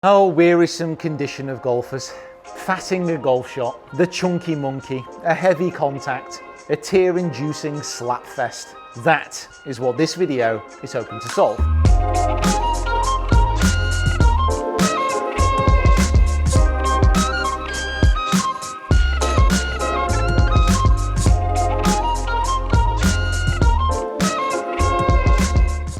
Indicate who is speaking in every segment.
Speaker 1: Oh, wearisome condition of golfers. Fatting a golf shot, the chunky monkey, a heavy contact, a tear-inducing slap fest. That is what this video is hoping to solve.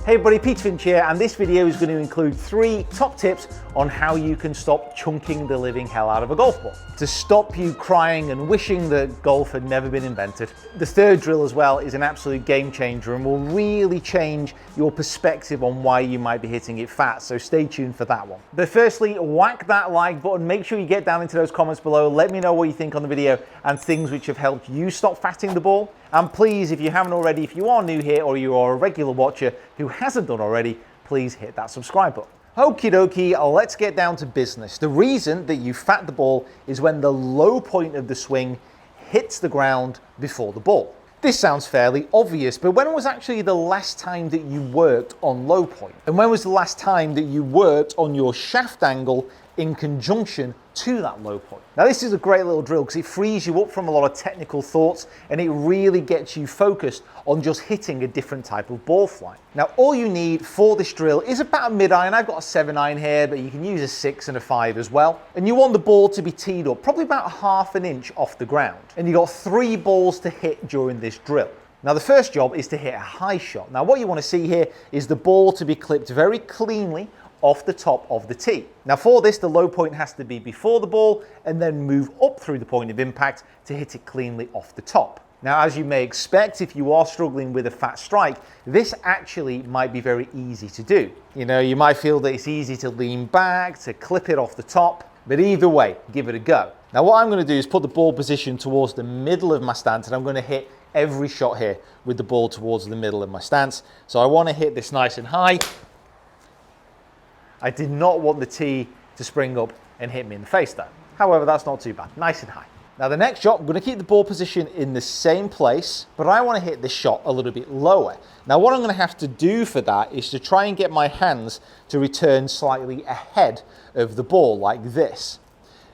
Speaker 1: Hey everybody, Peter Finch here, and this video is going to include 3 top tips on how you can stop chunking the living hell out of a golf ball, to stop you crying and wishing that golf had never been invented. The third drill as well is an absolute game changer and will really change your perspective on why you might be hitting it fat, so stay tuned for that one. But firstly, whack that like button, make sure you get down into those comments below, let me know what you think on the video and things which have helped you stop fatting the ball. And please, if you haven't already, if you are new here or you are a regular watcher who hasn't done already, please hit that subscribe button. Okie dokie, let's get down to business. The reason that you fat the ball is when the low point of the swing hits the ground before the ball. This sounds fairly obvious, but when was actually the last time that you worked on low point? And when was the last time that you worked on your shaft angle in conjunction to that low point? Now this is a great little drill because it frees you up from a lot of technical thoughts and it really gets you focused on just hitting a different type of ball flight. Now all you need for this drill is about a mid-iron. I've got a 7-iron here, but you can use a 6 and a 5 as well. And you want the ball to be teed up probably about ½ an inch off the ground. And you've got 3 balls to hit during this drill. Now the first job is to hit a high shot. Now what you want to see here is the ball to be clipped very cleanly off the top of the tee. Now for this, the low point has to be before the ball and then move up through the point of impact to hit it cleanly off the top. Now, as you may expect, if you are struggling with a fat strike, this actually might be very easy to do. You know, you might feel that it's easy to lean back, to clip it off the top, but either way, give it a go. Now what I'm going to do is put the ball position towards the middle of my stance, and I'm going to hit every shot here with the ball towards the middle of my stance. So I want to hit this nice and high. I did not want the tee to spring up and hit me in the face though. However, that's not too bad, nice and high. Now the next shot, I'm going to keep the ball position in the same place, but I want to hit this shot a little bit lower. Now what I'm going to have to do for that is to try and get my hands to return slightly ahead of the ball like this.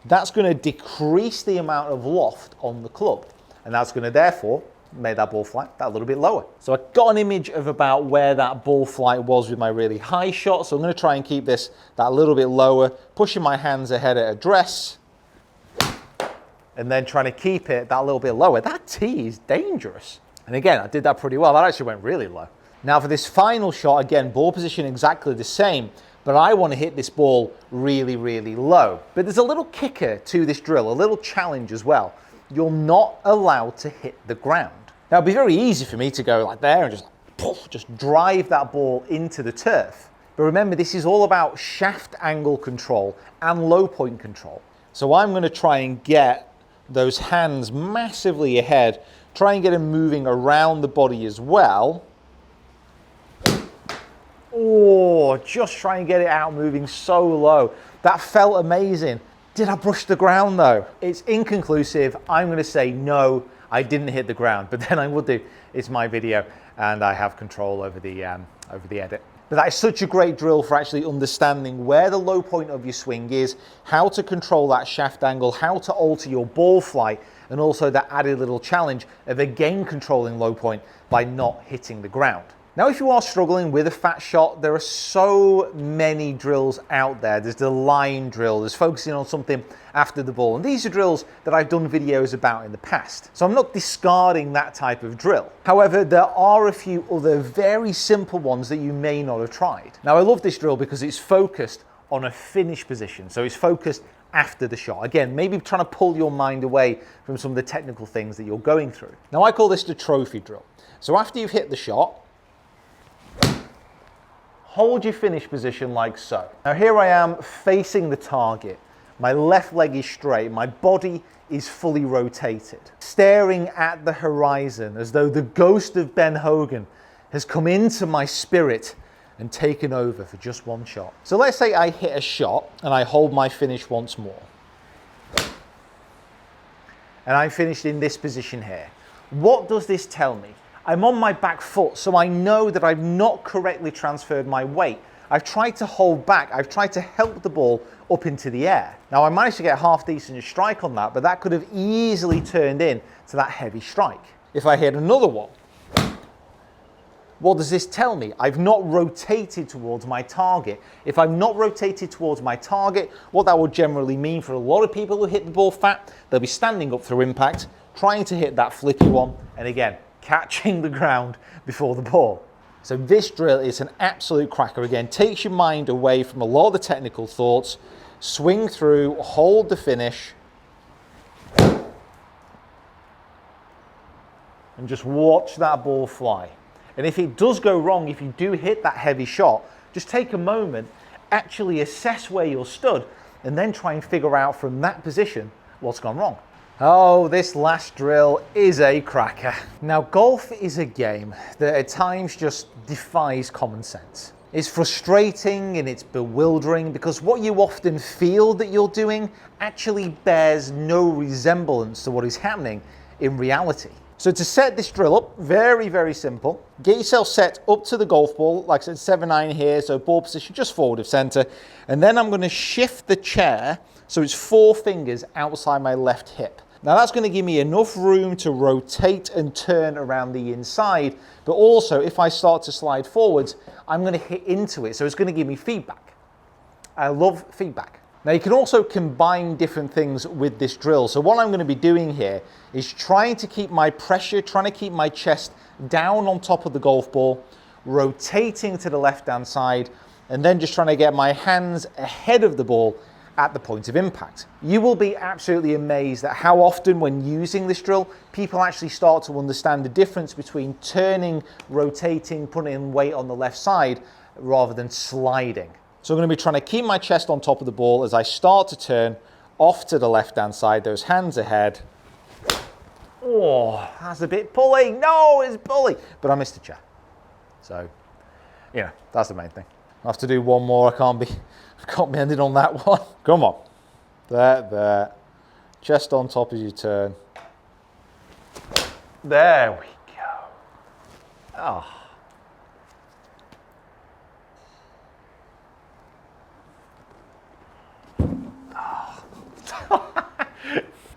Speaker 1: That's going to decrease the amount of loft on the club, and that's going to therefore make that ball flight that little bit lower. So I got an image of about where that ball flight was with my really high shot. So I'm going to try and keep this that little bit lower, pushing my hands ahead at address, and then trying to keep it that little bit lower. That tee is dangerous. And again, I did that pretty well. That actually went really low. Now for this final shot, again, ball position exactly the same, but I want to hit this ball really, really low. But there's a little kicker to this drill, a little challenge as well. You're not allowed to hit the ground. Now it'd be very easy for me to go like there and just drive that ball into the turf. But remember, this is all about shaft angle control and low point control. So I'm going to try and get those hands massively ahead, try and get them moving around the body as well. Oh, just try and get it out moving so low. That felt amazing. Did I brush the ground though? It's inconclusive. I'm going to say no, I didn't hit the ground, but then I will do. It's my video and I have control over the edit. But that is such a great drill for actually understanding where the low point of your swing is, how to control that shaft angle, how to alter your ball flight, and also that added little challenge of again controlling low point by not hitting the ground. Now, if you are struggling with a fat shot, there are so many drills out there. There's the line drill, there's focusing on something after the ball. And these are drills that I've done videos about in the past. So I'm not discarding that type of drill. However, there are a few other very simple ones that you may not have tried. Now, I love this drill because it's focused on a finish position. So it's focused after the shot. Again, maybe trying to pull your mind away from some of the technical things that you're going through. Now, I call this the trophy drill. So after you've hit the shot, hold your finish position like so. Now here I am facing the target. My left leg is straight, my body is fully rotated, staring at the horizon as though the ghost of Ben Hogan has come into my spirit and taken over for just one shot. So let's say I hit a shot and I hold my finish once more. And I finished in this position here. What does this tell me? I'm on my back foot, so I know that I've not correctly transferred my weight I've tried to hold back. I've tried to help the ball up into the air. Now I managed to get a half decent strike on that, but that could have easily turned in to that heavy strike. If I hit another one, what does this tell me? I've not rotated towards my target. If I've not rotated towards my target, what that will generally mean for a lot of people who hit the ball fat, they'll be standing up through impact, trying to hit that flippy one, and again, catching the ground before the ball. So this drill is an absolute cracker. Again, takes your mind away from a lot of the technical thoughts, swing through, hold the finish, and just watch that ball fly. And if it does go wrong, if you do hit that heavy shot, just take a moment, actually assess where you're stood, and then try and figure out from that position what's gone wrong. Oh, this last drill is a cracker. Now, golf is a game that at times just defies common sense. It's frustrating and it's bewildering because what you often feel that you're doing actually bears no resemblance to what is happening in reality. So to set this drill up, very, very simple. Get yourself set up to the golf ball, like I said, 7-9 here, so ball position just forward of center. And then I'm gonna shift the chair so it's 4 fingers outside my left hip. Now that's gonna give me enough room to rotate and turn around the inside, but also if I start to slide forwards, I'm gonna hit into it, so it's gonna give me feedback. I love feedback. Now you can also combine different things with this drill. So what I'm going to be doing here is trying to keep my pressure, trying to keep my chest down on top of the golf ball, rotating to the left-hand side, and then just trying to get my hands ahead of the ball at the point of impact. You will be absolutely amazed at how often when using this drill, people actually start to understand the difference between turning, rotating, putting weight on the left side, rather than sliding. So I'm going to be trying to keep my chest on top of the ball as I start to turn off to the left-hand side, those hands ahead. Oh, that's a bit pulley. No, it's pulley. But I missed the chair. So, you know, that's the main thing. I have to do one more. I can't be ending on that one. Come on. There. Chest on top as you turn. There we go. Oh.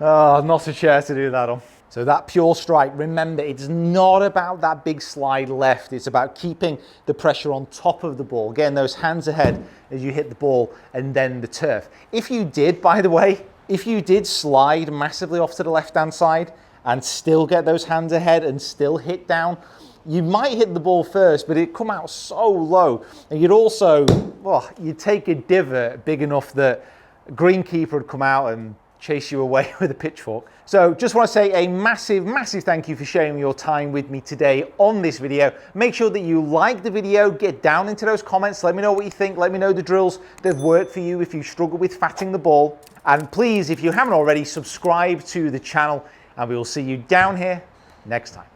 Speaker 1: Oh, not a chair to do that on. So that pure strike, remember, it's not about that big slide left. It's about keeping the pressure on top of the ball, getting those hands ahead as you hit the ball and then the turf. If you did, by the way, if you did slide massively off to the left-hand side and still get those hands ahead and still hit down, you might hit the ball first, but it'd come out so low. And you'd also, well, you'd take a divot big enough that a greenkeeper would come out and chase you away with a pitchfork. So just want to say a massive, massive thank you for sharing your time with me today on this video. Make sure that you like the video, get down into those comments, let me know what you think, let me know the drills that have worked for you if you struggle with fatting the ball. And please, if you haven't already, subscribe to the channel and we will see you down here next time.